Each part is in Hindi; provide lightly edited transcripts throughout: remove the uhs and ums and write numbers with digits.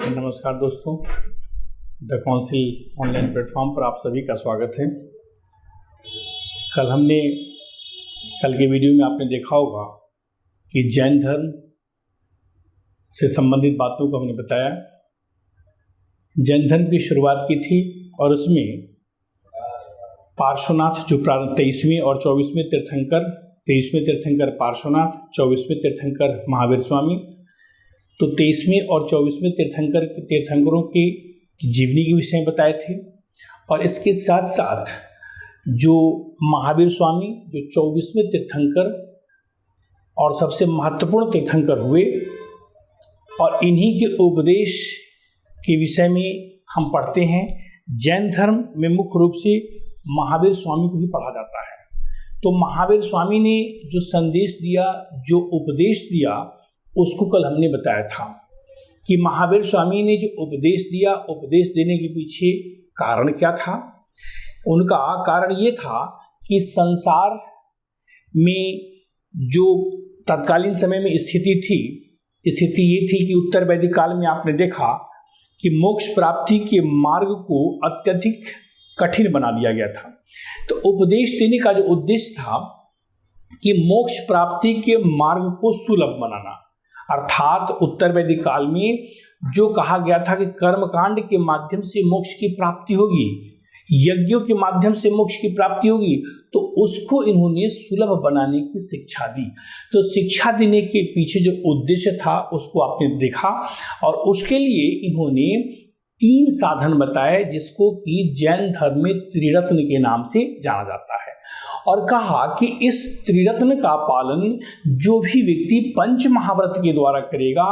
नमस्कार दोस्तों, द काउंसिल ऑनलाइन प्लेटफॉर्म पर आप सभी का स्वागत है। कल के वीडियो में आपने देखा होगा कि जैन धर्म से संबंधित बातों को हमने बताया। जैन धर्म की शुरुआत की थी और उसमें पार्श्वनाथ जो 23वें और 24वें तीर्थंकर, 23वें तीर्थंकर पार्श्वनाथ, 24वें तीर्थंकर महावीर स्वामी, तो 23वें और 24वें तीर्थंकरों की जीवनी के विषय में बताए थे। और इसके साथ साथ जो महावीर स्वामी जो 24वें तीर्थंकर और सबसे महत्वपूर्ण तीर्थंकर हुए, और इन्हीं के उपदेश के विषय में हम पढ़ते हैं। जैन धर्म में मुख्य रूप से महावीर स्वामी को ही पढ़ा जाता है। तो महावीर स्वामी ने जो संदेश दिया, जो उपदेश दिया, उसको कल हमने बताया था कि महावीर स्वामी ने जो उपदेश दिया, उपदेश देने के पीछे कारण क्या था। उनका कारण ये था कि संसार में जो तत्कालीन समय में स्थिति ये थी कि उत्तर वैदिक काल में आपने देखा कि मोक्ष प्राप्ति के मार्ग को अत्यधिक कठिन बना दिया गया था। तो उपदेश देने का जो उद्देश्य था कि मोक्ष प्राप्ति के मार्ग को सुलभ बनाना, अर्थात उत्तर वैदिक काल में जो कहा गया था कि कर्मकांड के माध्यम से मोक्ष की प्राप्ति होगी, यज्ञों के माध्यम से मोक्ष की प्राप्ति होगी, तो उसको इन्होंने सुलभ बनाने की शिक्षा दी। तो शिक्षा देने के पीछे जो उद्देश्य था उसको आपने देखा, और उसके लिए इन्होंने 3 साधन बताए, जिसको कि जैन धर्म में त्रिरत्न के नाम से जाना जाता है। और कहा कि इस त्रिरत्न का पालन जो भी व्यक्ति पंच महाव्रत के द्वारा करेगा,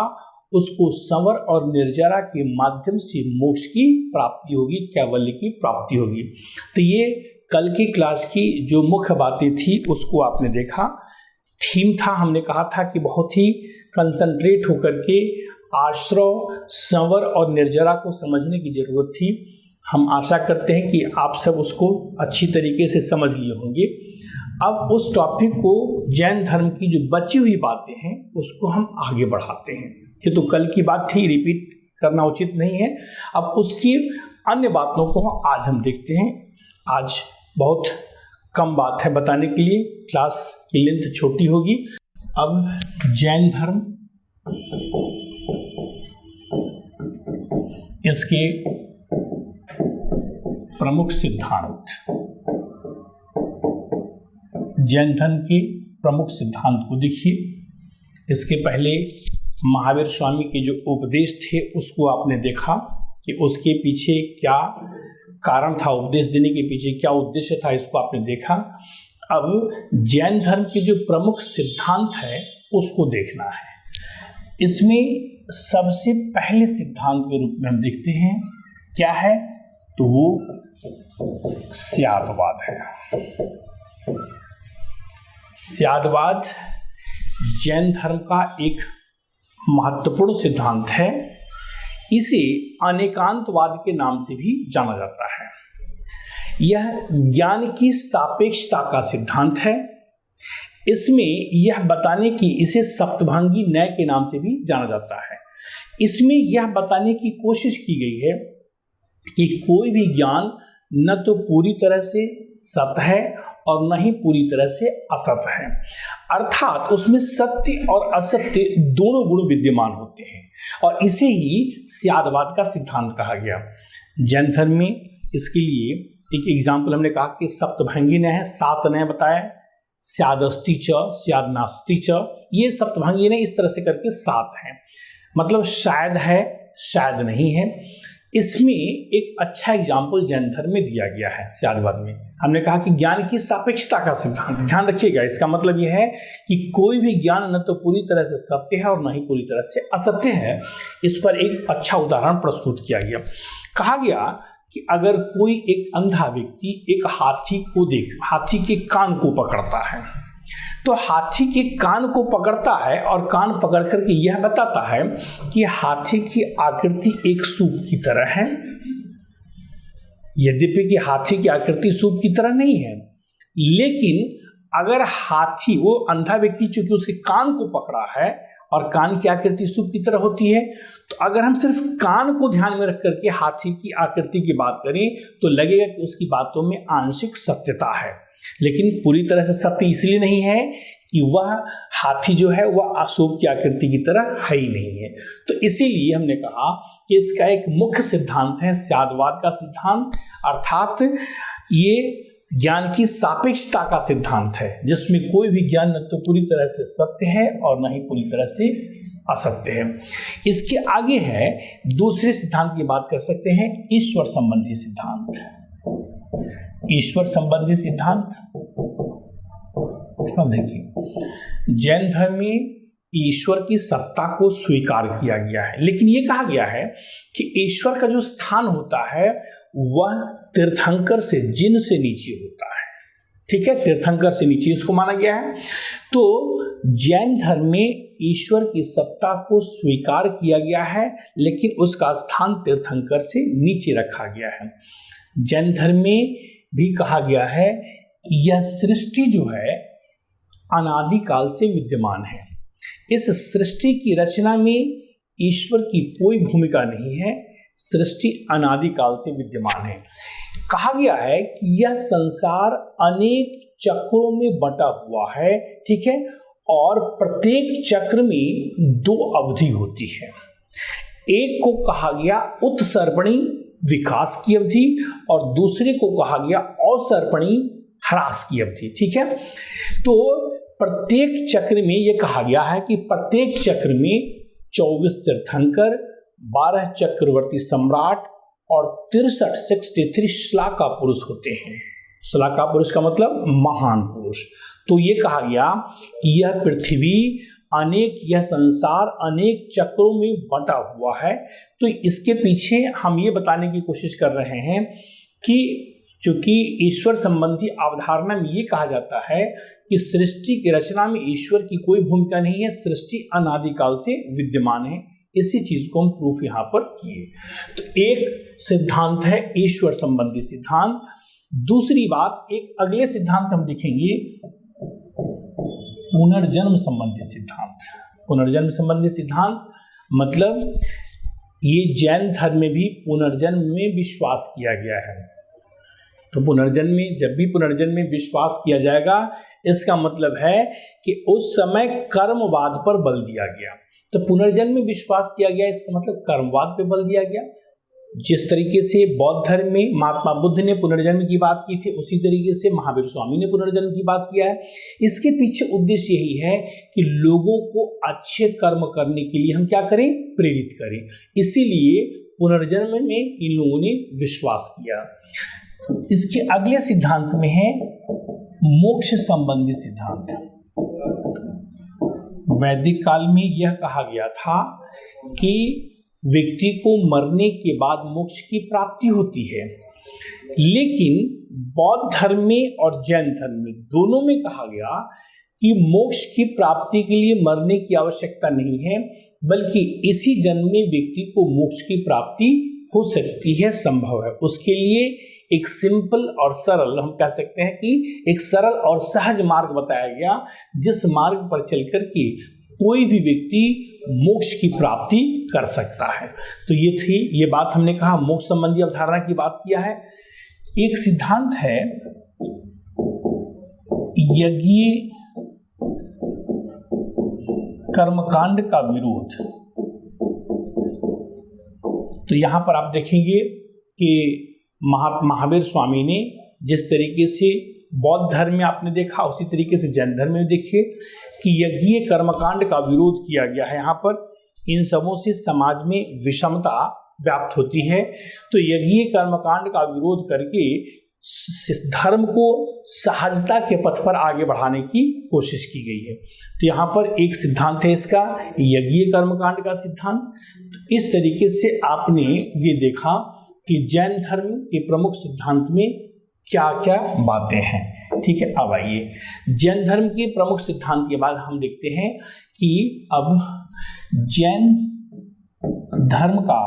उसको संवर और निर्जरा के माध्यम से मोक्ष की प्राप्ति होगी, कैवल्य की प्राप्ति होगी। तो ये कल की क्लास की जो मुख्य बातें थी उसको आपने देखा। थीम था, हमने कहा था कि बहुत ही कंसंट्रेट होकर के आश्रव, संवर और निर्जरा को समझने की जरूरत थी। हम आशा करते हैं कि आप सब उसको अच्छी तरीके से समझ लिए होंगे। अब उस टॉपिक को, जैन धर्म की जो बची हुई बातें हैं, उसको हम आगे बढ़ाते हैं। ये तो कल की बात थी, रिपीट करना उचित नहीं है। अब उसकी अन्य बातों को आज हम देखते हैं। आज बहुत कम बात है बताने के लिए, क्लास की लेंथ छोटी होगी। अब जैन धर्म, इसके प्रमुख सिद्धांत, जैन धर्म के प्रमुख सिद्धांत को देखिए। इसके पहले महावीर स्वामी के जो उपदेश थे उसको आपने देखा कि उसके पीछे क्या कारण था, उपदेश देने के पीछे क्या उद्देश्य था, इसको आपने देखा। अब जैन धर्म के जो प्रमुख सिद्धांत है उसको देखना है। इसमें सबसे पहले सिद्धांत के रूप में हम देखते हैं क्या है, तो वो स्यादवाद है। स्यादवाद जैन धर्म का एक महत्वपूर्ण सिद्धांत है। इसे अनेकांतवाद के नाम से भी जाना जाता है। यह ज्ञान की सापेक्षता का सिद्धांत है। इसमें यह बताने की, इसे सप्तभंगी न्याय के नाम से भी जाना जाता है। इसमें यह बताने की कोशिश की गई है कि कोई भी ज्ञान न तो पूरी तरह से सत्य है और न ही पूरी तरह से असत्य है, अर्थात उसमें सत्य और असत्य दोनों गुण विद्यमान होते हैं, और इसे ही स्यादवाद का सिद्धांत कहा गया। जैन धर्म में इसके लिए एक एग्जाम्पल हमने कहा कि सप्तभंगी न्याय है, 7 न्याय बताए, स्यादस्ति च, स्यादनास्ति च, ये सप्तभंगी न्याय इस तरह से करके 7 हैं। मतलब शायद है, शायद नहीं है। इसमें एक अच्छा एग्जाम्पल जैन धर्म में दिया गया है। स्यादवाद में हमने कहा कि ज्ञान की सापेक्षता का सिद्धांत, ध्यान रखिएगा, इसका मतलब यह है कि कोई भी ज्ञान न तो पूरी तरह से सत्य है और न ही पूरी तरह से असत्य है। इस पर एक अच्छा उदाहरण प्रस्तुत किया गया। कहा गया कि अगर कोई एक अंधा व्यक्ति एक हाथी के कान को पकड़ता है, तो हाथी के कान को पकड़ता है और कान पकड़ करके यह बताता है कि हाथी की आकृति एक सूप की तरह है। यद्यपि कि हाथी की आकृति सूप की तरह नहीं है, लेकिन अगर हाथी, वो अंधा व्यक्ति चूंकि उसके कान को पकड़ा है और कान की आकृति शुभ की तरह होती है। तो अगर हम सिर्फ कान को ध्यान में रख करके हाथी की आकृति की बात करें तो लगेगा कि उसकी बातों में आंशिक सत्यता है, लेकिन पूरी तरह से सत्य इसलिए नहीं है कि वह हाथी जो है वह अशुभ की आकृति की तरह है ही नहीं है। तो इसीलिए हमने कहा कि इसका एक मुख्य सिद्धांत है स्यादवाद का सिद्धांत, अर्थात ये ज्ञान की सापेक्षता का सिद्धांत है, जिसमें कोई भी ज्ञान न तो पूरी तरह से सत्य है और न ही पूरी तरह से असत्य है। इसके आगे है दूसरे सिद्धांत की बात कर सकते हैं, ईश्वर संबंधी सिद्धांत। ईश्वर संबंधी सिद्धांत अब देखिए, जैन धर्म में ईश्वर की सत्ता को स्वीकार किया गया है, लेकिन यह कहा गया है कि ईश्वर का जो स्थान होता है वह तीर्थंकर से, जिन से नीचे होता है। ठीक है, तीर्थंकर से नीचे इसको माना गया है। तो जैन धर्म में ईश्वर की सत्ता को स्वीकार किया गया है, लेकिन उसका स्थान तीर्थंकर से नीचे रखा गया है। जैन धर्म में भी कहा गया है कि यह सृष्टि जो है अनादिकाल से विद्यमान है। इस सृष्टि की रचना में ईश्वर की कोई भूमिका नहीं है, सृष्टि अनादिकाल से विद्यमान है। कहा गया है कि यह संसार अनेक चक्रों में बटा हुआ है, ठीक है, और प्रत्येक चक्र में दो अवधि होती है। एक को कहा गया उत्सर्पणी विकास की अवधि और दूसरे को कहा गया अवसर्पणी ह्रास की अवधि। ठीक है, तो प्रत्येक चक्र में यह कहा गया है कि प्रत्येक चक्र में 24 तीर्थंकर, 12 चक्रवर्ती सम्राट और 63 श्लाका पुरुष होते हैं। श्लाका पुरुष का मतलब महान पुरुष। तो ये कहा गया कि यह पृथ्वी यह संसार अनेक चक्रों में बटा हुआ है। तो इसके पीछे हम ये बताने की कोशिश कर रहे हैं कि चूंकि ईश्वर संबंधी अवधारणा में ये कहा जाता है कि सृष्टि की रचना में ईश्वर की कोई भूमिका नहीं है, सृष्टि अनादिकाल से विद्यमान है। इसी चीज को हम प्रूफ यहां पर किए। तो एक सिद्धांत है ईश्वर संबंधी सिद्धांत। दूसरी बात, एक अगले सिद्धांत हम देखेंगे पुनर्जन्म संबंधी सिद्धांत। पुनर्जन्म संबंधी सिद्धांत मतलब ये जैन धर्म में भी पुनर्जन्म में विश्वास किया गया है। तो पुनर्जन्म में, जब भी पुनर्जन्म में विश्वास किया जाएगा, इसका मतलब है कि उस समय कर्मवाद पर बल दिया गया। तो पुनर्जन्म में विश्वास किया गया, इसका मतलब कर्मवाद पे बल दिया गया। जिस तरीके से बौद्ध धर्म में महात्मा बुद्ध ने पुनर्जन्म की बात की थी, उसी तरीके से महावीर स्वामी ने पुनर्जन्म की बात किया है। इसके पीछे उद्देश्य यही है कि लोगों को अच्छे कर्म करने के लिए हम क्या करें, प्रेरित करें। इसीलिए पुनर्जन्म में इन लोगों ने विश्वास किया। इसके अगले सिद्धांत में है मोक्ष संबंधी सिद्धांत। वैदिक काल में यह कहा गया था कि व्यक्ति को मरने के बाद मोक्ष की प्राप्ति होती है, लेकिन बौद्ध धर्म में और जैन धर्म में दोनों में कहा गया कि मोक्ष की प्राप्ति के लिए मरने की आवश्यकता नहीं है, बल्कि इसी जन्म में व्यक्ति को मोक्ष की प्राप्ति हो सकती है, संभव है। उसके लिए एक सिंपल और सरल, हम कह सकते हैं कि एक सरल और सहज मार्ग बताया गया, जिस मार्ग पर चलकर के कोई भी व्यक्ति मोक्ष की प्राप्ति कर सकता है। तो ये बात हमने कहा, मोक्ष संबंधी अवधारणा की बात किया है। एक सिद्धांत है यज्ञीय कर्मकांड का विरोध। तो यहां पर आप देखेंगे कि महावीर स्वामी ने जिस तरीके से बौद्ध धर्म में आपने देखा, उसी तरीके से जैन धर्म में देखिए कि यज्ञीय कर्मकांड का विरोध किया गया है। यहाँ पर इन सबों से समाज में विषमता व्याप्त होती है। तो यज्ञीय कर्मकांड का विरोध करके धर्म को सहजता के पथ पर आगे बढ़ाने की कोशिश की गई है। तो यहाँ पर एक सिद्धांत है इसका, यज्ञीय कर्मकांड का सिद्धांत। तो इस तरीके से आपने ये देखा कि जैन धर्म के प्रमुख सिद्धांत में क्या क्या बातें हैं। ठीक है, अब आइए जैन धर्म के प्रमुख सिद्धांत के बाद हम देखते हैं कि अब जैन धर्म का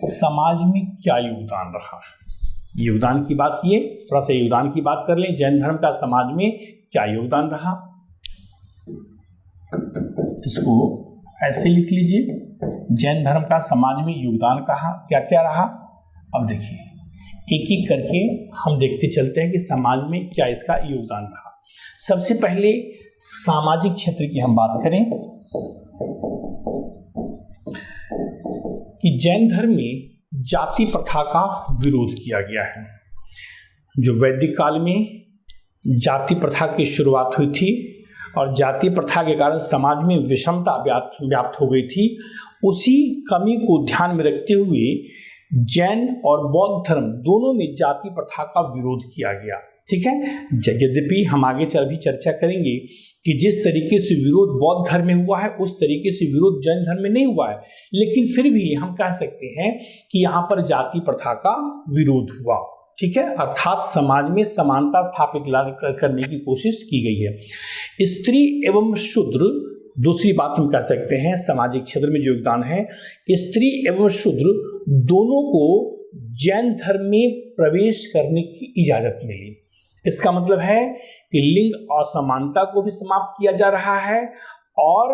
समाज में क्या योगदान रहा। योगदान की बात किए, थोड़ा सा योगदान की बात कर लें। जैन धर्म का समाज में क्या योगदान रहा, इसको ऐसे लिख लीजिए, जैन धर्म का समाज में योगदान कहा क्या क्या रहा। अब देखिए एक एक करके हम देखते चलते हैं कि समाज में क्या इसका योगदान रहा। सबसे पहले सामाजिक क्षेत्र की हम बात करें कि जैन धर्म में जाति प्रथा का विरोध किया गया है। जो वैदिक काल में जाति प्रथा की शुरुआत हुई थी और जाति प्रथा के कारण समाज में विषमता व्याप्त हो गई थी, उसी कमी को ध्यान में रखते हुए जैन और बौद्ध धर्म दोनों में जाति प्रथा का विरोध किया गया। ठीक है, यद्यपि हम आगे भी चर्चा करेंगे कि जिस तरीके से विरोध बौद्ध धर्म में हुआ है उस तरीके से विरोध जैन धर्म में नहीं हुआ है, लेकिन फिर भी हम कह सकते हैं कि यहाँ पर जाति प्रथा का विरोध हुआ। ठीक है, अर्थात समाज में समानता स्थापित करने की कोशिश की गई है। स्त्री एवं शूद्र, दूसरी बात हम कह सकते हैं सामाजिक क्षेत्र में जो योगदान है, स्त्री एवं शूद्र दोनों को जैन धर्म में प्रवेश करने की इजाजत मिली। इसका मतलब है कि लिंग असमानता को भी समाप्त किया जा रहा है और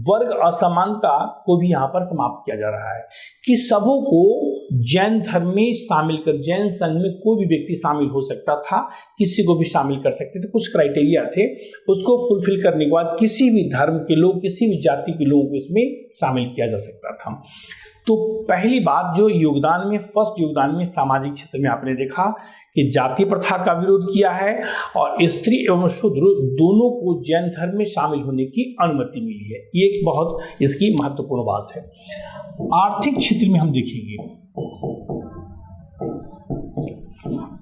वर्ग असमानता को भी यहाँ पर समाप्त किया जा रहा है कि सबों को जैन धर्म में शामिल कर, जैन संघ में कोई भी व्यक्ति शामिल हो सकता था, किसी को भी शामिल कर सकते थे। कुछ क्राइटेरिया थे, उसको फुलफिल करने के बाद किसी भी धर्म के लोग, किसी भी जाति के लोगों को इसमें शामिल किया जा सकता था। तो पहली बात जो योगदान में, फर्स्ट योगदान में सामाजिक क्षेत्र में आपने देखा कि जाति प्रथा का विरोध किया है और स्त्री एवं शूद्र दोनों को जैन धर्म में शामिल होने की अनुमति मिली है। ये एक बहुत इसकी महत्वपूर्ण बात है। आर्थिक क्षेत्र में हम देखेंगे,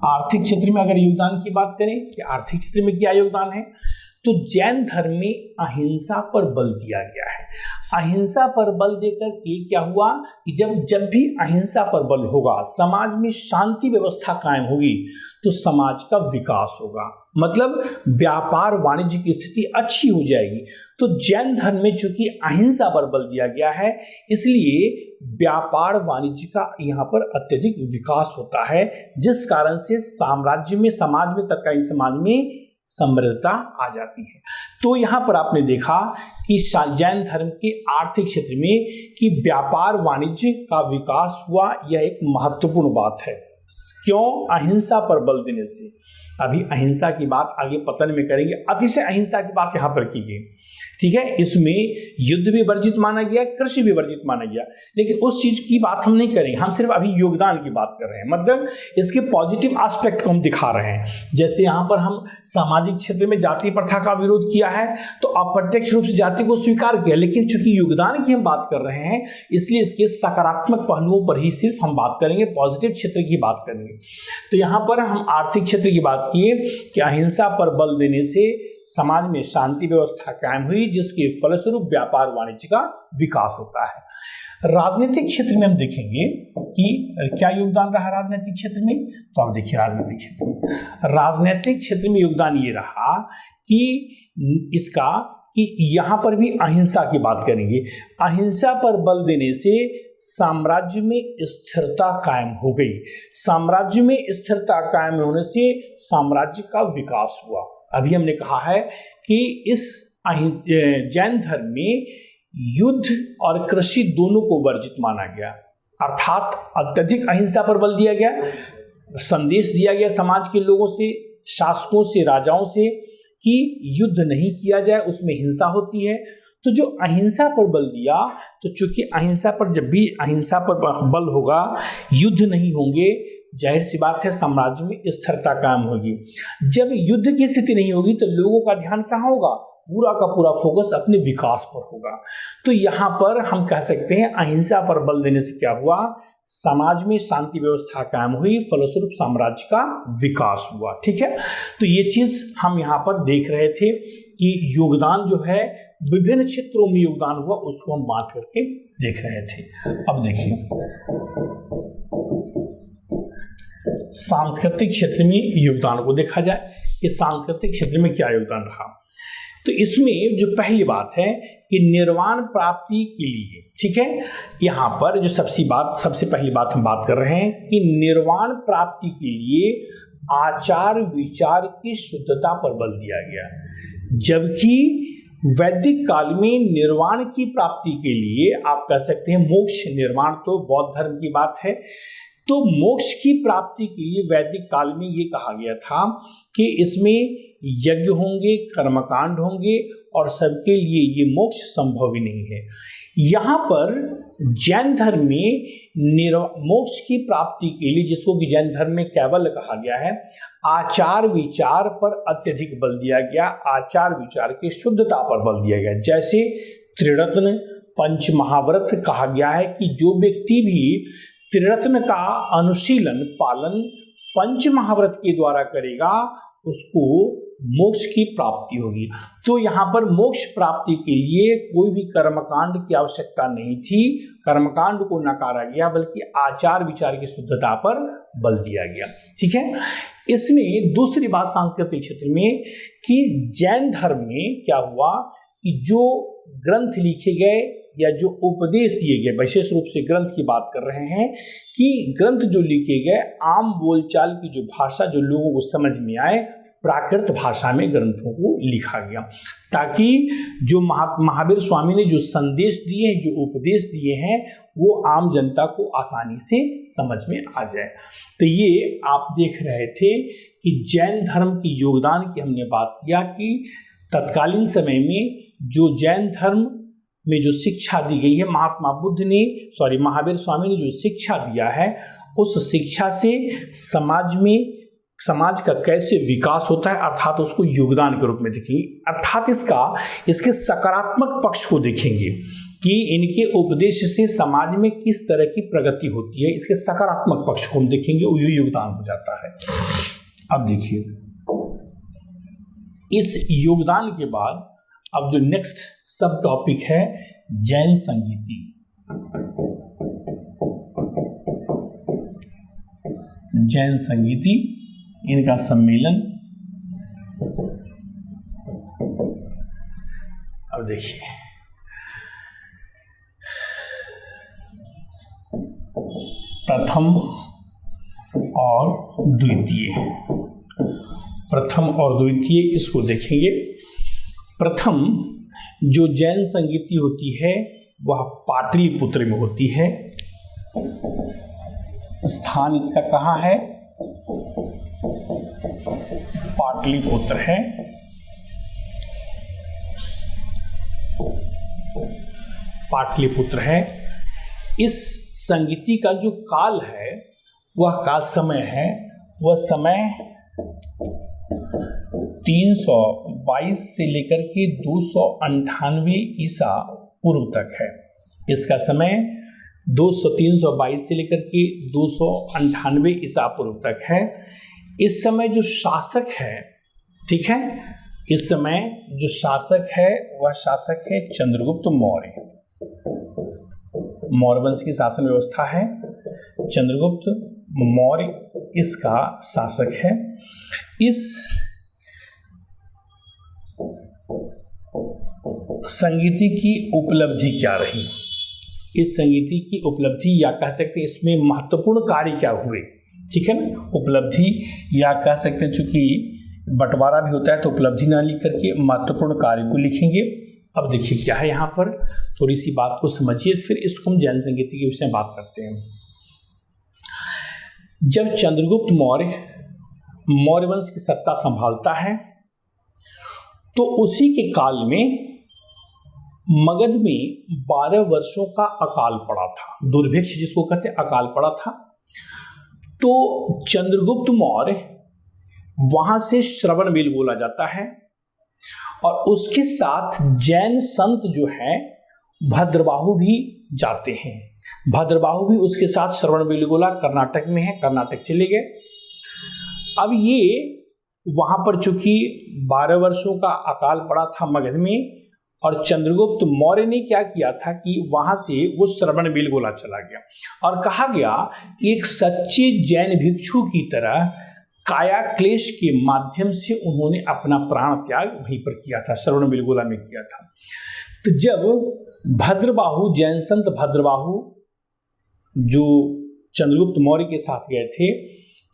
आर्थिक क्षेत्र में अगर योगदान की बात करें कि आर्थिक क्षेत्र में क्या योगदान है, तो जैन धर्म में अहिंसा पर बल दिया गया है। अहिंसा पर बल देकर के क्या हुआ कि जब भी अहिंसा पर बल होगा, समाज में शांति व्यवस्था कायम होगी तो समाज का विकास होगा, मतलब व्यापार वाणिज्य की स्थिति अच्छी हो जाएगी। तो जैन धर्म में चूंकि अहिंसा पर बल दिया गया है, इसलिए व्यापार वाणिज्य का यहाँ पर अत्यधिक विकास होता है, जिस कारण से साम्राज्य में, समाज में, तत्कालीन समाज में समृद्धता आ जाती है। तो यहाँ पर आपने देखा कि जैन धर्म के आर्थिक क्षेत्र में कि व्यापार वाणिज्य का विकास हुआ, यह एक महत्वपूर्ण बात है। क्यों? अहिंसा पर बल देने से। अभी अहिंसा की बात आगे पतन में करेंगे। अतिशय अहिंसा की बात यहाँ पर की गई, ठीक है। इसमें युद्ध भी वर्जित माना गया, कृषि भी वर्जित माना गया, लेकिन उस चीज की बात हम नहीं करेंगे। हम सिर्फ अभी योगदान की बात कर रहे हैं, मतलब इसके पॉजिटिव एस्पेक्ट को हम दिखा रहे हैं। जैसे यहाँ पर हम सामाजिक क्षेत्र में जाति प्रथा का विरोध किया है तो अप्रत्यक्ष रूप से जाति को स्वीकार किया, लेकिन चूंकि योगदान की हम बात कर रहे हैं इसलिए इसके सकारात्मक पहलुओं पर ही सिर्फ हम बात करेंगे, पॉजिटिव क्षेत्र की बात करेंगे। तो यहाँ पर हम आर्थिक क्षेत्र की बात किए कि अहिंसा पर बल देने से समाज में शांति व्यवस्था कायम हुई, जिसके फलस्वरूप व्यापार वाणिज्य का विकास होता है। राजनीतिक क्षेत्र में हम देखेंगे कि क्या योगदान रहा राजनीतिक क्षेत्र में। तो आप देखिए राजनीतिक क्षेत्र में योगदान ये रहा कि इसका कि यहाँ पर भी अहिंसा की बात करेंगे। अहिंसा पर बल देने से साम्राज्य में स्थिरता कायम हो गई। साम्राज्य में स्थिरता कायम होने से साम्राज्य का विकास हुआ। अभी हमने कहा है कि इस जैन धर्म में युद्ध और कृषि दोनों को वर्जित माना गया, अर्थात अत्यधिक अहिंसा पर बल दिया गया। संदेश दिया गया समाज के लोगों से, शासकों से, राजाओं से कि युद्ध नहीं किया जाए, उसमें हिंसा होती है। तो जो अहिंसा पर बल दिया, तो चूंकि अहिंसा पर, जब भी अहिंसा पर बल होगा, युद्ध नहीं होंगे, जाहिर सी बात है साम्राज्य में स्थिरता कायम होगी। जब युद्ध की स्थिति नहीं होगी तो लोगों का ध्यान कहाँ होगा? पूरा का पूरा फोकस अपने विकास पर होगा। तो यहाँ पर हम कह सकते हैं अहिंसा पर बल देने से क्या हुआ, समाज में शांति व्यवस्था कायम हुई, फलस्वरूप साम्राज्य का विकास हुआ। ठीक है, तो ये चीज हम यहाँ पर देख रहे थे कि योगदान जो है विभिन्न क्षेत्रों में योगदान हुआ, उसको हम बांट करके देख रहे थे। अब देखिए सांस्कृतिक क्षेत्र में योगदान को देखा जाए कि सांस्कृतिक क्षेत्र में क्या योगदान रहा। तो इसमें जो पहली बात है कि निर्वाण प्राप्ति के लिए, ठीक है, यहाँ पर जो सबसे पहली बात हम बात कर रहे हैं कि निर्वाण प्राप्ति के लिए आचार विचार की शुद्धता पर बल दिया गया, जबकि वैदिक काल में निर्वाण की प्राप्ति के लिए आप कह सकते हैं मोक्ष, निर्वाण तो बौद्ध धर्म की बात है, तो मोक्ष की प्राप्ति के लिए वैदिक काल में ये कहा गया था कि इसमें यज्ञ होंगे, कर्मकांड होंगे और सबके लिए ये मोक्ष संभव ही नहीं है। यहाँ पर जैन धर्म में मोक्ष की प्राप्ति के लिए, जिसको कि जैन धर्म में कैवल्य कहा गया है, आचार विचार पर अत्यधिक बल दिया गया, आचार विचार की शुद्धता पर बल दिया गया। जैसे त्रिरत्न पंच महाव्रत कहा गया है कि जो व्यक्ति भी त्रिरत्न का अनुशीलन पालन पंच महाव्रत के द्वारा करेगा उसको मोक्ष की प्राप्ति होगी। तो यहाँ पर मोक्ष प्राप्ति के लिए कोई भी कर्मकांड की आवश्यकता नहीं थी, कर्मकांड को नकारा गया, बल्कि आचार विचार की शुद्धता पर बल दिया गया। ठीक है। इसमें दूसरी बात सांस्कृतिक क्षेत्र में कि जैन धर्म में क्या हुआ कि जो ग्रंथ लिखे गए या जो उपदेश दिए गए, विशेष रूप से ग्रंथ की बात कर रहे हैं, कि ग्रंथ जो लिखे गए आम बोलचाल की जो भाषा जो लोगों को समझ में आए, प्राकृत भाषा में ग्रंथों को लिखा गया, ताकि जो महावीर स्वामी ने जो संदेश दिए हैं, जो उपदेश दिए हैं, वो आम जनता को आसानी से समझ में आ जाए। तो ये आप देख रहे थे कि जैन धर्म की योगदान की हमने बात किया कि तत्कालीन समय में जो जैन धर्म में जो शिक्षा दी गई है, महावीर स्वामी ने जो शिक्षा दिया है, उस शिक्षा से समाज का कैसे विकास होता है, अर्थात उसको योगदान के रूप में देखेंगे, अर्थात इसके सकारात्मक पक्ष को देखेंगे कि इनके उपदेश से समाज में किस तरह की प्रगति होती है, इसके सकारात्मक पक्ष को हम देखेंगे, वो योगदान हो जाता है। अब देखिए, इस योगदान के बाद अब जो नेक्स्ट सब टॉपिक है जैन संगीति। जैन संगीति, इनका सम्मेलन। अब देखिए, प्रथम और द्वितीय इसको देखेंगे। प्रथम जो जैन संगीति होती है वह पाटलिपुत्र में होती है। स्थान इसका कहाँ है? पाटलिपुत्र है। पाटलिपुत्र है। इस संगीति का जो काल है वह काल समय है, वह समय 322 से लेकर के 298 ईसा पूर्व तक है। इसका समय 322 से लेकर के 298 ईसा पूर्व तक है। इस समय जो शासक है, ठीक है, इस समय जो शासक है वह शासक है चंद्रगुप्त मौर्य। मौर्य वंश की शासन व्यवस्था है, चंद्रगुप्त मौर्य इसका शासक है। इस संगीति की उपलब्धि क्या रही? इस संगीति की उपलब्धि या कह सकते हैं इसमें महत्वपूर्ण कार्य क्या हुए, ठीक है ना। उपलब्धि या कह सकते हैं, चूंकि बंटवारा भी होता है तो उपलब्धि ना लिख करके महत्वपूर्ण कार्य को लिखेंगे। अब देखिए क्या है यहाँ पर, थोड़ी सी बात को समझिए, फिर इसको हम जैन संगीति के विषय में बात करते हैं। जब चंद्रगुप्त मौर्य वंश की सत्ता संभालता है तो उसी के काल में मगध में 12 वर्षों का अकाल पड़ा था, दुर्भिक्ष जिसको कहते हैं, अकाल पड़ा था। तो चंद्रगुप्त मौर्य वहां से श्रवणबेल बोला जाता है और उसके साथ जैन संत जो है भद्रबाहु भी जाते हैं। भद्रबाहु भी उसके साथ श्रवणबेल गोला कर्नाटक में है, कर्नाटक चले गए। अब ये वहां पर चूंकि 12 वर्षों का अकाल पड़ा था मगध में, और चंद्रगुप्त मौर्य ने क्या किया था कि वहां से वो श्रवणबेल गोला चला गया और कहा गया कि एक सच्चे जैन भिक्षु की तरह काया क्लेश के माध्यम से उन्होंने अपना प्राण त्याग वहीं पर किया था, श्रवणबेल गोला में किया था। तो जब भद्रबाहु, जैन संत भद्रबाहु जो चंद्रगुप्त मौर्य के साथ गए थे,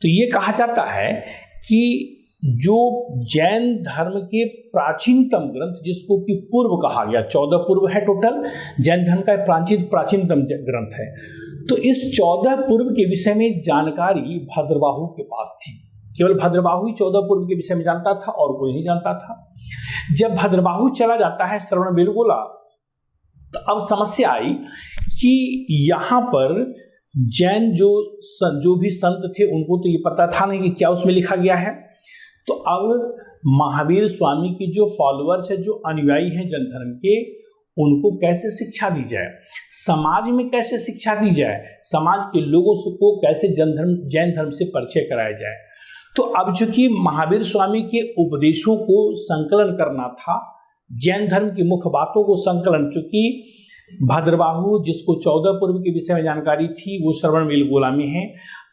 तो ये कहा जाता है कि जो जैन धर्म के प्राचीनतम ग्रंथ, जिसको कि पूर्व कहा गया, 14 पूर्व है टोटल, जैन धर्म का प्राचीनतम ग्रंथ है। तो इस 14 पूर्व के विषय में जानकारी भद्रबाहु के पास थी। केवल भद्रबाहु ही 14 पूर्व के विषय में जानता था और कोई नहीं जानता था। जब भद्रबाहु चला जाता है श्रवणबेलगोला, तो अब समस्या आई कि यहाँ पर जैन जो भी संत थे उनको तो ये पता था नहीं कि क्या उसमें लिखा गया है। तो अब महावीर स्वामी की जो फॉलोअर्स है, जो अनुयायी हैं जैन धर्म के, उनको कैसे शिक्षा दी जाए, समाज में कैसे शिक्षा दी जाए, समाज के लोगों को कैसे जैन धर्म से परिचय कराया जाए। तो अब चूंकि महावीर स्वामी के उपदेशों को संकलन करना था, जैन धर्म की मुख्य बातों को संकलन, चूंकि भद्रबाहु जिसको 14 पूर्व के विषय में जानकारी थी वो श्रवणबेलगोला में है।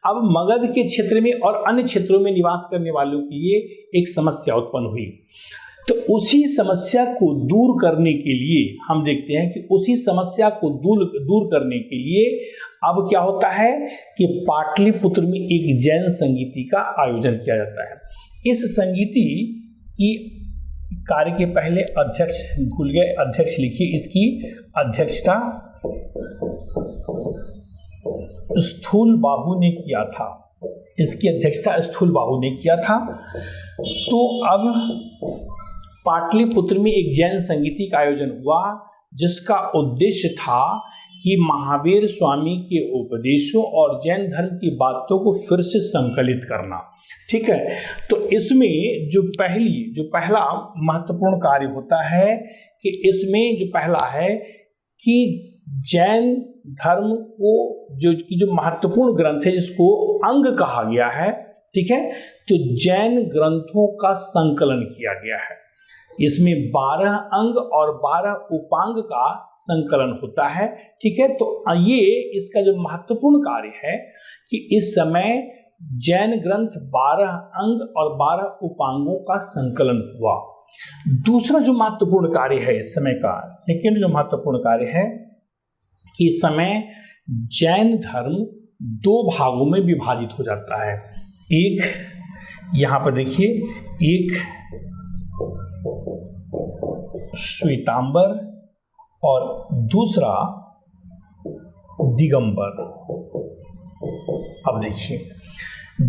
अब मगध के क्षेत्र में और अन्य क्षेत्रों में निवास करने वालों के लिए एक समस्या उत्पन्न हुई। तो उसी समस्या को दूर करने के लिए हम देखते हैं कि उसी समस्या को दूर करने के लिए अब क्या होता है कि पाटलिपुत्र में एक जैन संगीति का आयोजन किया जाता है। इस संगीति की कार्य के पहले अध्यक्ष भूल गए, अध्यक्ष लिखिए। इसकी अध्यक्षता स्थूलबाहु ने किया था। इसकी अध्यक्षता स्थूलबाहु ने किया था। तो अब पाटलिपुत्र में एक जैन संगीति का आयोजन हुआ, जिसका उद्देश्य था कि महावीर स्वामी के उपदेशों और जैन धर्म की बातों को फिर से संकलित करना। ठीक है, तो इसमें जो पहला महत्वपूर्ण कार्य होता है कि इसमें जो पहला है कि जैन धर्म को जो महत्वपूर्ण ग्रंथ है, जिसको अंग कहा गया है, ठीक है, तो जैन ग्रंथों का संकलन किया गया है। इसमें 12 अंग और 12 उपांग का संकलन होता है। ठीक है, तो ये इसका जो महत्वपूर्ण कार्य है कि इस समय जैन ग्रंथ 12 अंग और 12 उपांगों का संकलन हुआ। दूसरा जो महत्वपूर्ण कार्य है इस समय का, सेकेंड जो महत्वपूर्ण कार्य है कि इस समय जैन धर्म 2 भागों में विभाजित हो जाता है। एक यहां पर देखिए, एक श्वेतांबर और दूसरा दिगंबर। अब देखिए,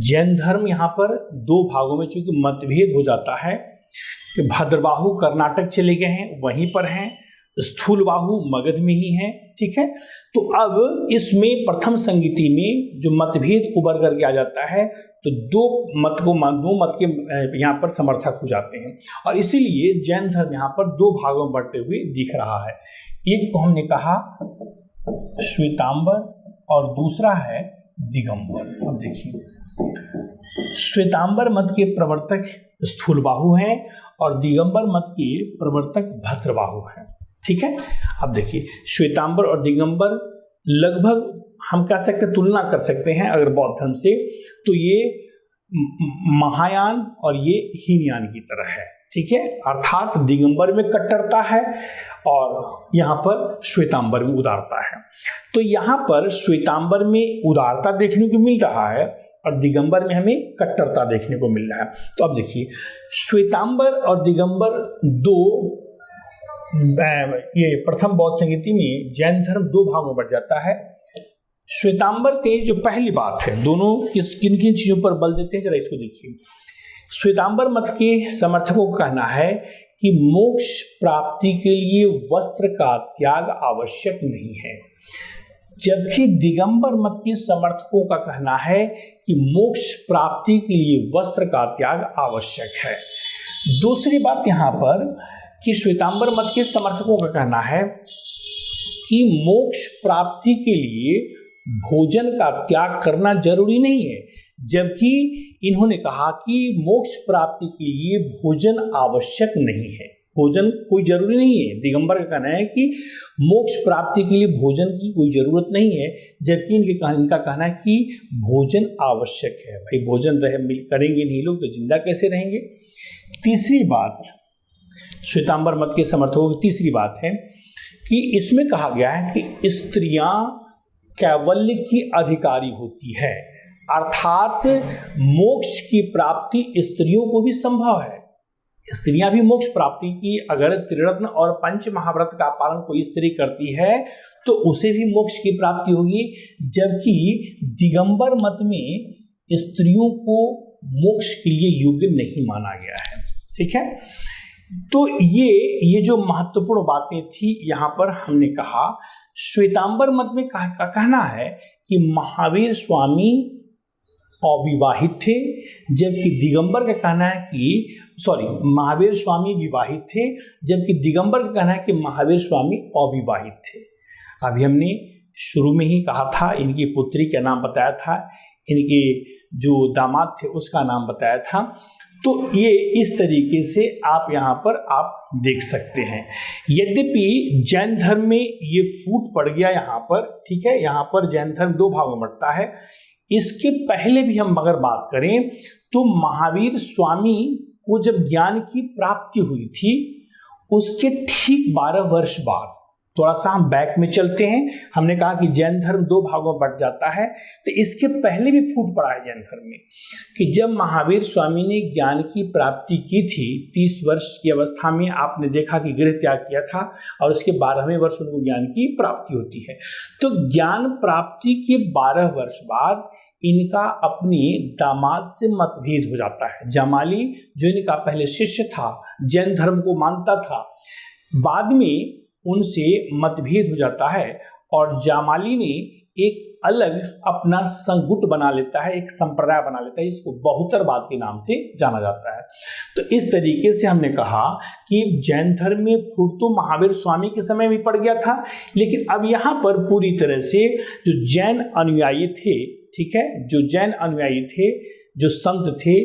जैन धर्म यहाँ पर 2 भागों में चूंकि मतभेद हो जाता है कि भद्रबाहु कर्नाटक चले गए हैं, वहीं पर हैं, स्थूलबाहु मगध में ही हैं। ठीक है, तो अब इसमें प्रथम संगीति में जो मतभेद उभर करके आ जाता है, तो दो मत के यहाँ पर समर्थक हो जाते हैं और इसीलिए जैन धर्म यहाँ पर 2 भागों में बढ़ते हुए दिख रहा है। एक को हमने कहा श्वेतांबर और दूसरा है दिगंबर। अब देखिए, श्वेतांबर मत के प्रवर्तक स्थूलबाहु हैं और दिगंबर मत के प्रवर्तक भद्रबाहु हैं। ठीक है, अब देखिए, श्वेतांबर और दिगंबर लगभग हम कह सकते तुलना कर सकते हैं अगर बौद्ध धर्म से, तो ये महायान और ये हीनयान की तरह है। ठीक है, अर्थात दिगंबर में कट्टरता है और यहाँ पर श्वेतांबर में उदारता है। तो यहाँ पर श्वेतांबर में उदारता देखने को मिल रहा है और दिगंबर में हमें कट्टरता देखने को मिल रहा है। तो अब देखिए, श्वेतांबर और दिगंबर 2 ये प्रथम बौद्ध संगीति में जैन धर्म 2 भागों में बढ़ जाता है। श्वेतांबर के जो पहली बात है, दोनों किन किन चीजों पर बल देते हैं, जरा इसको देखिए। श्वेतांबर मत के समर्थकों का कहना है कि मोक्ष प्राप्ति के लिए वस्त्र का त्याग आवश्यक नहीं है, जबकि दिगंबर मत के समर्थकों का कहना है कि मोक्ष प्राप्ति के लिए वस्त्र का त्याग आवश्यक है। दूसरी बात यहाँ पर कि श्वेतांबर मत के समर्थकों का कहना है कि मोक्ष प्राप्ति के लिए भोजन का त्याग करना जरूरी नहीं है, जबकि इन्होंने कहा कि मोक्ष प्राप्ति के लिए भोजन आवश्यक नहीं है, भोजन कोई जरूरी नहीं है। दिगंबर का कहना है कि मोक्ष प्राप्ति के लिए भोजन की कोई जरूरत नहीं है, जबकि इनका कहना है कि भोजन आवश्यक है। भाई भोजन करेंगे नहीं लोग तो जिंदा कैसे रहेंगे। तीसरी बात, श्वेतांबर मत के समर्थकों की तीसरी बात है कि इसमें कहा गया है कि स्त्रियां कैवल्य की अधिकारी होती है, अर्थात मोक्ष की प्राप्ति स्त्रियों को भी संभव है। स्त्रियां भी मोक्ष प्राप्ति की अगर त्रिरत्न और पंच महाव्रत का पालन कोई स्त्री करती है तो उसे भी मोक्ष की प्राप्ति होगी, जबकि दिगंबर मत में स्त्रियों को मोक्ष के लिए योग्य नहीं माना गया है। ठीक है, तो ये जो महत्वपूर्ण बातें थी यहाँ पर हमने कहा। श्वेतांबर मत में कहना है कि महावीर स्वामी अविवाहित थे, जबकि दिगंबर का कहना है कि महावीर स्वामी विवाहित थे, जबकि दिगंबर का कहना है कि महावीर स्वामी अविवाहित थे। अभी हमने शुरू में ही कहा था, इनकी पुत्री का नाम बताया था, इनके जो दामाद थे उसका नाम बताया था। तो ये इस तरीके से आप यहाँ पर आप देख सकते हैं। यद्यपि जैन धर्म में ये फूट पड़ गया यहाँ पर, ठीक है, यहाँ पर जैन धर्म दो भागों में बंटता है। इसके पहले भी हम अगर बात करें तो महावीर स्वामी को जब ज्ञान की प्राप्ति हुई थी उसके ठीक 12 वर्ष बाद, थोड़ा सा हम बैक में चलते हैं, हमने कहा कि जैन धर्म दो भागों में बंट जाता है, तो इसके पहले भी फूट पड़ा है जैन धर्म में कि जब महावीर स्वामी ने ज्ञान की प्राप्ति की थी 30 वर्ष की अवस्था में, आपने देखा कि गृह त्याग किया था और उसके 12वें वर्ष उनको ज्ञान की प्राप्ति होती है। तो ज्ञान प्राप्ति के 12 वर्ष बाद इनका अपने दामाद से मतभेद हो जाता है। जमाली जो इनका पहले शिष्य था, जैन धर्म को मानता था, बाद में उनसे मतभेद हो जाता है और जामाली ने एक अलग अपना संगुट बना लेता है, एक संप्रदाय बना लेता है, इसको बहुतरवाद के नाम से जाना जाता है। तो इस तरीके से हमने कहा कि जैन धर्म में फूट तो महावीर स्वामी के समय भी पड़ गया था, लेकिन अब यहाँ पर पूरी तरह से जो जैन अनुयायी थे, ठीक है, जो जैन अनुयायी थे, जो संत थे,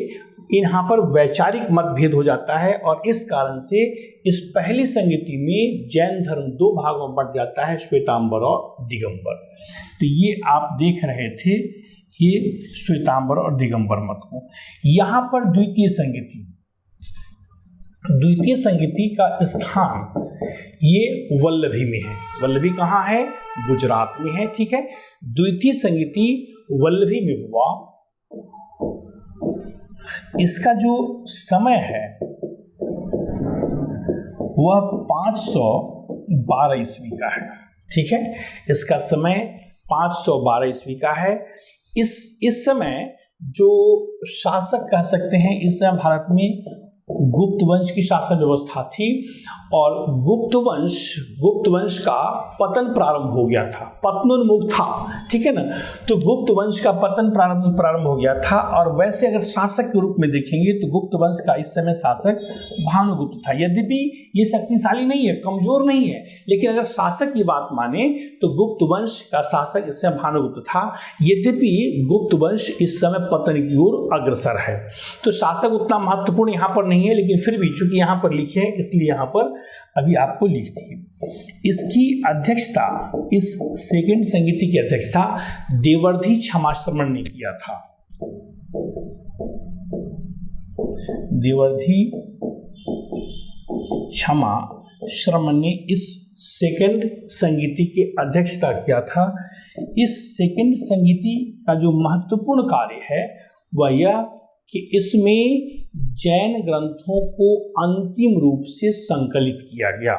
यहाँ पर वैचारिक मतभेद हो जाता है और इस कारण से इस पहली संगति में जैन धर्म दो भागों में बंट जाता है, श्वेतांबर और दिगंबर। तो ये आप देख रहे थे, ये श्वेतांबर और दिगंबर मत को। यहाँ पर द्वितीय संगति का स्थान ये वल्लभी में है। वल्लभी कहाँ है? गुजरात में है, ठीक है। द्वितीय संगति वल्लभी में हुआ। इसका जो समय है वह 512 ईस्वी का है, ठीक है। इसका समय 512 ईस्वी का है। इस समय जो शासक कह सकते हैं, इस समय भारत में गुप्त वंश की शासन व्यवस्था थी और गुप्त वंश का पतन प्रारंभ हो गया था, पतनोन्मुख था, ठीक है ना। तो गुप्त वंश का पतन प्रारंभ हो गया था और वैसे अगर शासक के रूप में देखेंगे तो गुप्त वंश का इस समय शासक भानुगुप्त था। यद्यपि ये शक्तिशाली नहीं है, कमजोर नहीं है, लेकिन अगर शासक की बात माने तो गुप्त वंश का शासक इस समय भानुगुप्त था। यद्यपि गुप्त वंश इस समय पतन की ओर अग्रसर है, तो शासक उतना महत्वपूर्ण यहाँ पर नहीं है, लेकिन फिर भी चूंकि यहाँ पर लिखे हैं इसलिए यहाँ पर अभी आपको लिख दी। इसकी अध्यक्षता, इस सेकंड संगीति की अध्यक्षता देवर्धि क्षमाश्रमण ने किया था। देवर्धि क्षमाश्रमण ने इस सेकंड संगीति की अध्यक्षता किया था। इस सेकंड संगीति का जो महत्वपूर्ण कार्य है वह यह कि इसमें जैन ग्रंथों को अंतिम रूप से संकलित किया गया,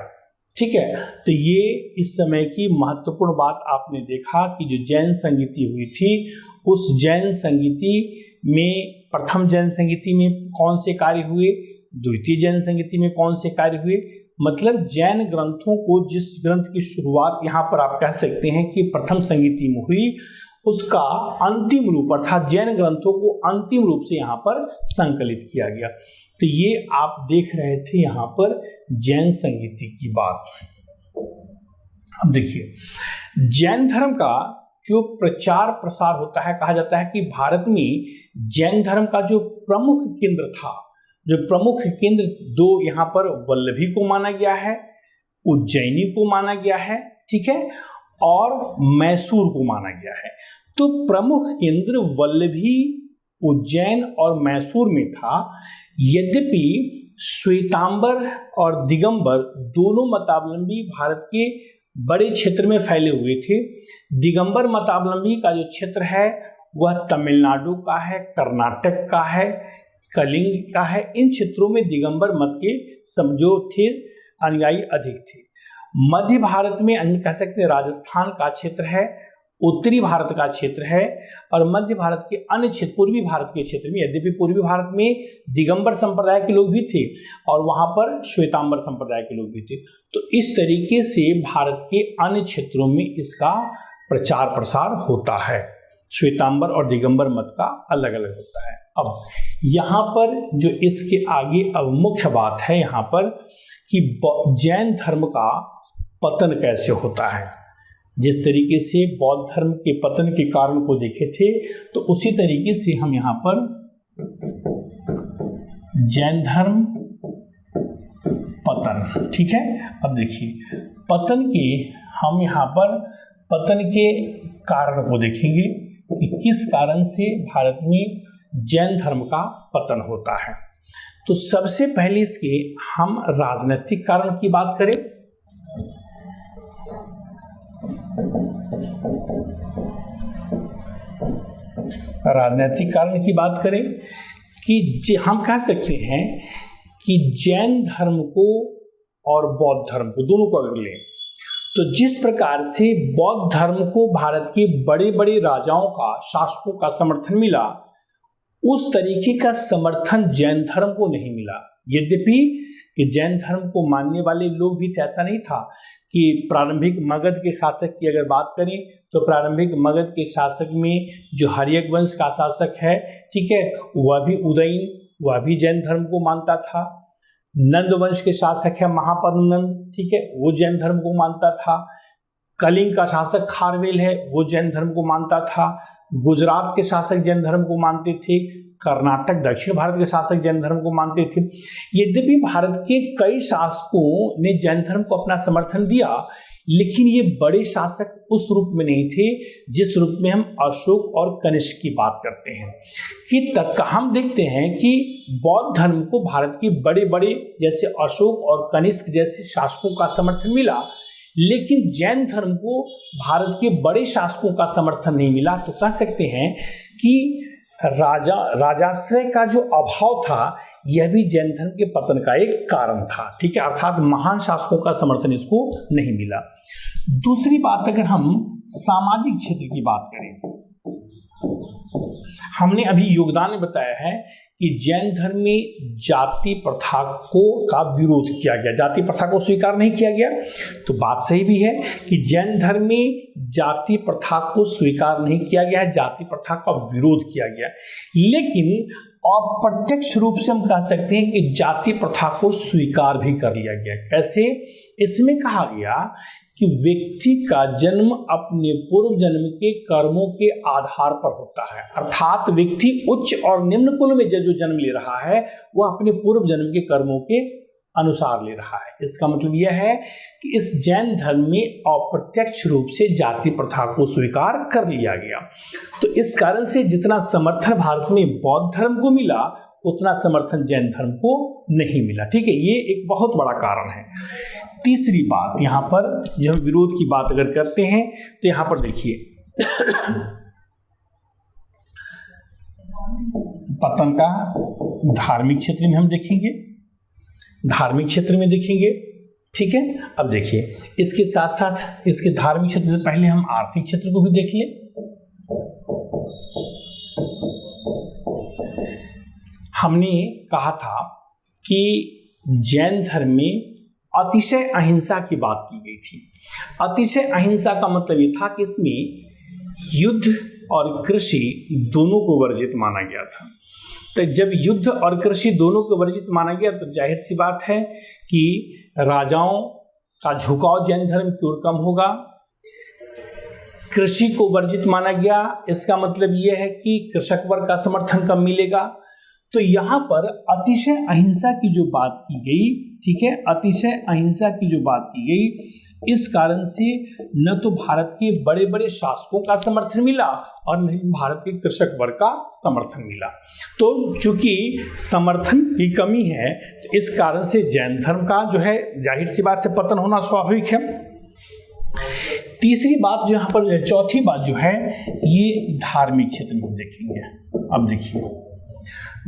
ठीक है। तो ये इस समय की महत्वपूर्ण बात आपने देखा कि जो जैन संगीति हुई थी उस जैन संगीति में प्रथम जैन संगीति में कौन से कार्य हुए, द्वितीय जैन संगीति में कौन से कार्य हुए, मतलब जैन ग्रंथों को जिस ग्रंथ की शुरुआत यहाँ पर आप कह सकते हैं कि प्रथम संगीति में हुई, उसका अंतिम रूप अर्थात जैन ग्रंथों को अंतिम रूप से यहाँ पर संकलित किया गया। तो ये आप देख रहे थे यहाँ पर जैन संगीति की बात। अब देखिए जैन धर्म का जो प्रचार प्रसार होता है, कहा जाता है कि भारत में जैन धर्म का जो प्रमुख केंद्र था, जो प्रमुख केंद्र दो यहाँ पर वल्लभी को माना गया है, उज्जैनी को माना गया है, ठीक है, और मैसूर को माना गया है। तो प्रमुख केंद्र वल्लभी, उज्जैन और मैसूर में था। यद्यपि श्वेतांबर और दिगंबर दोनों मतावलंबी भारत के बड़े क्षेत्र में फैले हुए थे। दिगंबर मतावलंबी का जो क्षेत्र है वह तमिलनाडु का है, कर्नाटक का है, कलिंग का है। इन क्षेत्रों में दिगंबर मत के जो थे अनुयायी अधिक थे। मध्य भारत में अन्य कह सकते हैं राजस्थान का क्षेत्र है, उत्तरी भारत का क्षेत्र है, और मध्य भारत के अन्य क्षेत्र, पूर्वी भारत के क्षेत्र में, यद्यपि पूर्वी भारत में दिगंबर संप्रदाय के लोग भी थे और वहां पर श्वेतांबर संप्रदाय के लोग भी थे। तो इस तरीके से भारत के अन्य क्षेत्रों में इसका प्रचार प्रसार होता है। श्वेतांबर और दिगंबर मत का अलग अलग होता है। अब यहाँ पर जो इसके आगे अब मुख्य बात है यहाँ पर कि जैन धर्म का पतन कैसे होता है। जिस तरीके से बौद्ध धर्म के पतन के कारण को देखे थे, तो उसी तरीके से हम यहाँ पर जैन धर्म पतन, ठीक है। अब देखिए पतन के, हम यहाँ पर पतन के कारण को देखेंगे कि किस कारण से भारत में जैन धर्म का पतन होता है। तो सबसे पहले इसके हम राजनीतिक कारण की बात करें। राजनीतिक कारण की बात करें कि हम कह सकते हैं कि जैन धर्म को और बौद्ध धर्म को, दोनों को अगर लें, तो जिस प्रकार से बौद्ध धर्म को भारत के बड़े बड़े राजाओं का, शासकों का समर्थन मिला, उस तरीके का समर्थन जैन धर्म को नहीं मिला। यद्यपि कि जैन धर्म को मानने वाले लोग भी, ऐसा नहीं था कि प्रारंभिक मगध के शासक की अगर बात करें तो प्रारंभिक मगध के शासक में जो हर्यक वंश का शासक है, ठीक है, वह भी उदयन, वह भी जैन धर्म को मानता था। नंद वंश के शासक है महापद्मनंद, ठीक है, वो जैन धर्म को मानता था। कलिंग का शासक खारवेल है, वो जैन धर्म को मानता था। गुजरात के शासक जैन धर्म को मानते थे। कर्नाटक, दक्षिण भारत के शासक जैन धर्म को मानते थे। यद्यपि भारत के कई शासकों ने जैन धर्म को अपना समर्थन दिया, लेकिन ये बड़े शासक उस रूप में नहीं थे जिस रूप में हम अशोक और कनिष्क की बात करते हैं। कि हम देखते हैं कि बौद्ध धर्म को भारत के बड़े बड़े जैसे अशोक और कनिष्क जैसे शासकों का समर्थन मिला, लेकिन जैन धर्म को भारत के बड़े शासकों का समर्थन नहीं मिला। तो कह सकते हैं कि राजाश्रय का जो अभाव था, यह भी जैन धर्म के पतन का एक कारण था, ठीक है, अर्थात महान शासकों का समर्थन इसको नहीं मिला। दूसरी बात, अगर हम सामाजिक क्षेत्र की बात करें, हमने अभी योगदान में बताया है कि जैन धर्म में जाति प्रथा का विरोध किया गया, जाति प्रथा को स्वीकार नहीं किया गया। तो बात सही भी है कि जैन धर्म में जाति प्रथा को स्वीकार नहीं किया गया है, जाति प्रथा का विरोध किया गया। लेकिन अप्रत्यक्ष रूप से हम कह सकते हैं कि जाति प्रथा को स्वीकार भी कर लिया गया। कैसे? इसमें कहा गया कि व्यक्ति का जन्म अपने पूर्व जन्म के कर्मों के आधार पर होता है, अर्थात व्यक्ति उच्च और निम्न कुल में जो जन्म ले रहा है वह अपने पूर्व जन्म के कर्मों के अनुसार ले रहा है। इसका मतलब यह है कि इस जैन धर्म में अप्रत्यक्ष रूप से जाति प्रथा को स्वीकार कर लिया गया। तो इस कारण से जितना समर्थन भारत में बौद्ध धर्म को मिला, उतना समर्थन जैन धर्म को नहीं मिला, ठीक है। ये एक बहुत बड़ा कारण है। तीसरी बात, यहाँ पर जब विरोध की बात अगर करते हैं तो यहाँ पर देखिए पतन का धार्मिक क्षेत्र में हम देखेंगे, धार्मिक क्षेत्र में देखेंगे, ठीक है। अब देखिए इसके साथ साथ इसके धार्मिक क्षेत्र से पहले हम आर्थिक क्षेत्र को भी देख लें। हमने कहा था कि जैन धर्म में अतिशय अहिंसा की बात की गई थी। अतिशय अहिंसा का मतलब ये था कि इसमें युद्ध और कृषि दोनों को वर्जित माना गया था। तो जब युद्ध और कृषि दोनों को वर्जित माना गया तो जाहिर सी बात है कि राजाओं का झुकाव जैन धर्म की ओर कम होगा। कृषि को वर्जित माना गया, इसका मतलब यह है कि कृषक वर्ग का समर्थन कम मिलेगा। तो यहाँ पर अतिशय अहिंसा की जो बात की गई, ठीक है, अतिशय अहिंसा की जो बात की गई, इस कारण से न तो भारत के बड़े बड़े शासकों का समर्थन मिला और न भारत के कृषक वर्ग का समर्थन मिला। तो चूंकि समर्थन की कमी है, तो इस कारण से जैन धर्म का जो है जाहिर सी बात है पतन होना स्वाभाविक है। तीसरी बात जो यहाँ पर, चौथी बात जो है ये धार्मिक क्षेत्र में हम देखेंगे। अब देखिए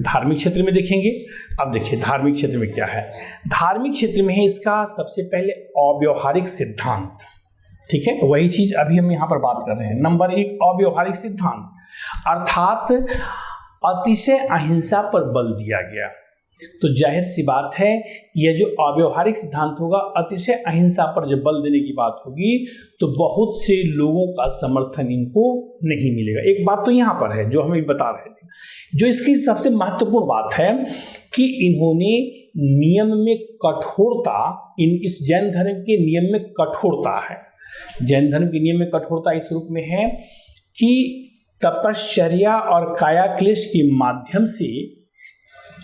धार्मिक क्षेत्र में देखेंगे। अब देखिए धार्मिक क्षेत्र में क्या है। धार्मिक क्षेत्र में है इसका सबसे पहले अव्यवहारिक सिद्धांत, ठीक है, वही चीज अभी हम यहाँ पर बात कर रहे हैं। नंबर 1 अव्यवहारिक सिद्धांत, अर्थात अतिशय अहिंसा पर बल दिया गया। तो जाहिर सी बात है यह जो अव्यवहारिक सिद्धांत होगा, अतिशय अहिंसा पर जब बल देने की बात होगी तो बहुत से लोगों का समर्थन इनको नहीं मिलेगा। एक बात तो यहाँ पर है जो हम बता रहे थे, जो इसकी सबसे महत्वपूर्ण बात है कि इन्होंने नियम में कठोरता, इस जैन धर्म के नियम में कठोरता है। जैन धर्म के नियम में कठोरता इस रूप में है कि तपश्चर्या और काया क्लेश के माध्यम से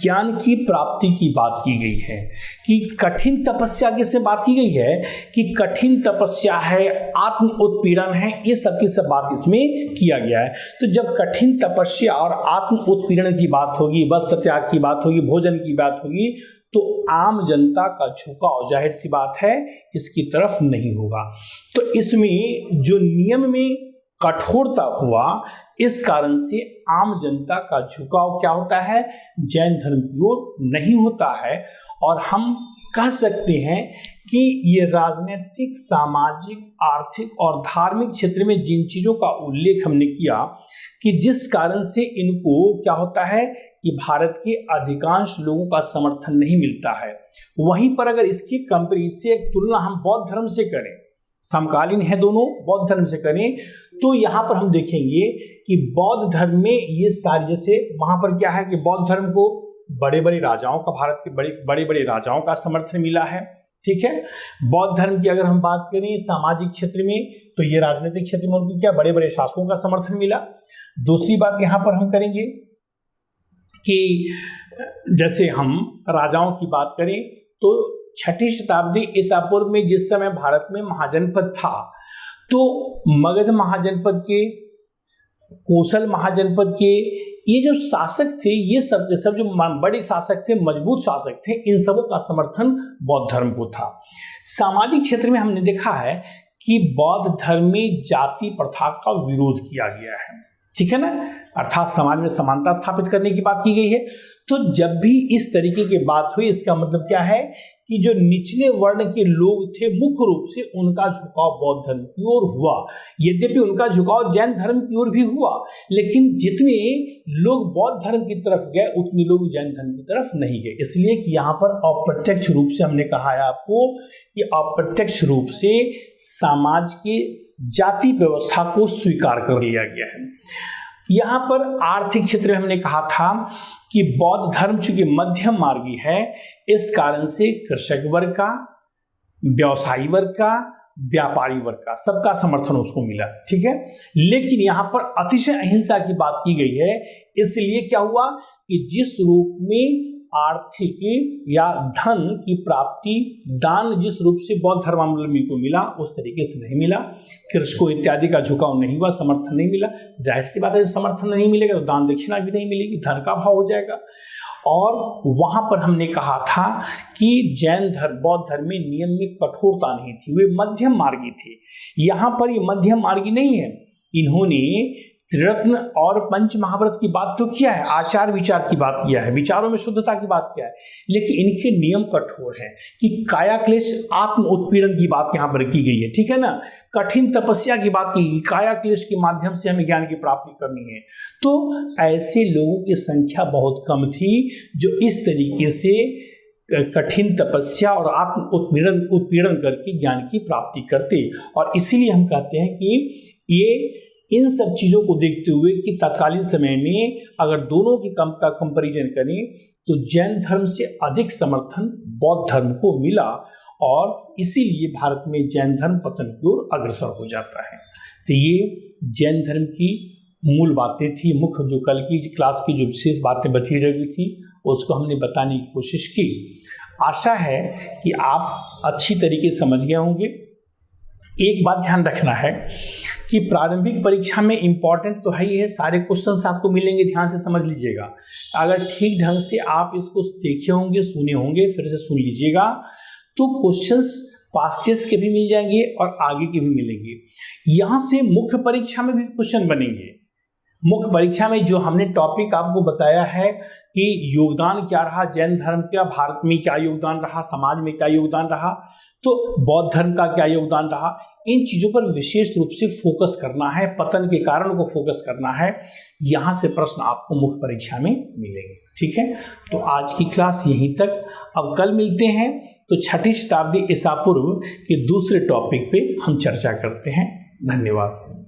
ज्ञान की प्राप्ति की बात की गई है। कि कठिन तपस्या किससे बात की गई है कि कठिन तपस्या है, आत्म उत्पीड़न है, ये सब की सब बात इसमें किया गया है। तो जब कठिन तपस्या और आत्म उत्पीड़न की बात होगी, वस्त्र त्याग की बात होगी, भोजन की बात होगी, तो आम जनता का झुकाव जाहिर सी बात है इसकी तरफ नहीं होगा। तो इसमें जो नियम में कठोरता हुआ, इस कारण से आम जनता का झुकाव क्या होता है, जैन धर्म की ओर नहीं होता है। और हम कह सकते हैं कि ये राजनीतिक, सामाजिक, आर्थिक और धार्मिक क्षेत्र में जिन चीज़ों का उल्लेख हमने किया कि जिस कारण से इनको क्या होता है कि भारत के अधिकांश लोगों का समर्थन नहीं मिलता है, वहीं पर अगर इसकी इससे एक तुलना हम बौद्ध धर्म से करें, समकालीन है दोनों, बौद्ध धर्म से करें, तो यहाँ पर हम देखेंगे कि बौद्ध धर्म में ये सारी, जैसे वहाँ पर क्या है कि बौद्ध धर्म को बड़े बड़े राजाओं का, भारत के बड़े बड़े राजाओं का समर्थन मिला है, ठीक है। बौद्ध धर्म की अगर हम बात करें सामाजिक क्षेत्र में, तो ये राजनीतिक क्षेत्र में उनको क्या बड़े बड़े शासकों का समर्थन मिला। दूसरी बात यहाँ पर हम करेंगे कि जैसे हम राजाओं की बात करें तो 6ठी शताब्दी ईसा पूर्व में जिस समय भारत में महाजनपद था, तो मगध महाजनपद के, कोसल महाजनपद के ये जो शासक थे, ये सब के सब जो बड़े शासक थे, मजबूत शासक थे, इन सबों का समर्थन बौद्ध धर्म को था। सामाजिक क्षेत्र में हमने देखा है कि बौद्ध धर्म में जाति प्रथा का विरोध किया गया है, ठीक है ना, अर्थात समाज में समानता स्थापित करने की बात की गई है। तो जब भी इस तरीके की बात हुई, इसका मतलब क्या है कि जो निचले वर्ण के लोग थे मुख्य रूप से उनका झुकाव बौद्ध धर्म की ओर हुआ। यद्यपि उनका झुकाव जैन धर्म की ओर भी हुआ, लेकिन जितने लोग बौद्ध धर्म की तरफ गए उतने लोग जैन धर्म की तरफ नहीं गए। इसलिए कि यहाँ पर अप्रत्यक्ष रूप से हमने कहा है आपको कि अप्रत्यक्ष रूप से समाज के जाति व्यवस्था को स्वीकार कर लिया गया है। यहाँ पर आर्थिक क्षेत्र में हमने कहा था कि बौद्ध धर्म चूंकि मध्यम मार्गी है, इस कारण से कृषक वर्ग का, व्यवसायी वर्ग का, व्यापारी वर्ग का, सबका समर्थन उसको मिला, ठीक है। लेकिन यहाँ पर अतिशय अहिंसा की बात की गई है, इसलिए क्या हुआ कि जिस रूप में आर्थिक या धन की प्राप्ति, दान जिस रूप से बौद्ध धर्मावलंबी को मिला उस तरीके से नहीं मिला। कृषकों इत्यादि का झुकाव नहीं हुआ, समर्थन नहीं मिला। जाहिर सी बात है समर्थन नहीं मिलेगा तो दान दक्षिणा भी नहीं मिलेगी, धन का अभाव हो जाएगा। और वहां पर हमने कहा था कि जैन धर्म, बौद्ध धर्म में नियम में कठोरता नहीं थी, वे मध्यम मार्गी थे। यहाँ पर ये मध्यम मार्गी नहीं है, इन्होंने त्रिरत्न और पंच महाव्रत की बात तो किया है, आचार विचार की बात किया है, विचारों में शुद्धता की बात किया है, लेकिन इनके नियम कठोर हैं कि काया क्लेश, आत्म उत्पीड़न की बात यहाँ पर की गई है, ठीक है ना, कठिन तपस्या की बात की, काया क्लेश के माध्यम से हमें ज्ञान की प्राप्ति करनी है। तो ऐसे लोगों की संख्या बहुत कम थी जो इस तरीके से कठिन तपस्या और आत्म उत्पीड़न करके ज्ञान की प्राप्ति करते। और इसीलिए हम कहते हैं कि ये इन सब चीज़ों को देखते हुए कि तत्कालीन समय में अगर दोनों की का कंपैरिजन करें तो जैन धर्म से अधिक समर्थन बौद्ध धर्म को मिला, और इसीलिए भारत में जैन धर्म पतन की ओर अग्रसर हो जाता है। तो ये जैन धर्म की मूल बातें थी, मुख्य जो कल की क्लास की जो विशेष बातें बची रही थी उसको हमने बताने की कोशिश की। आशा है कि आप अच्छी तरीके से समझ गए होंगे। एक बात ध्यान रखना है कि प्रारंभिक परीक्षा में इम्पॉर्टेंट तो है ही है, सारे क्वेश्चंस आपको मिलेंगे, ध्यान से समझ लीजिएगा। अगर ठीक ढंग से आप इसको देखे होंगे, सुने होंगे, फिर से सुन लीजिएगा, तो क्वेश्चंस पास्ट के भी मिल जाएंगे और आगे के भी मिलेंगे। यहाँ से मुख्य परीक्षा में भी क्वेश्चन बनेंगे। मुख्य परीक्षा में जो हमने टॉपिक आपको बताया है कि योगदान क्या रहा जैन धर्म का, भारत में क्या योगदान रहा, समाज में क्या योगदान रहा, तो बौद्ध धर्म का क्या योगदान रहा, इन चीज़ों पर विशेष रूप से फोकस करना है, पतन के कारण को फोकस करना है। यहाँ से प्रश्न आपको मुख्य परीक्षा में मिलेंगे। ठीक है, तो आज की क्लास यहीं तक। अब कल मिलते हैं तो 6ठी शताब्दी ईसा पूर्व के दूसरे टॉपिक पे हम चर्चा करते हैं। धन्यवाद।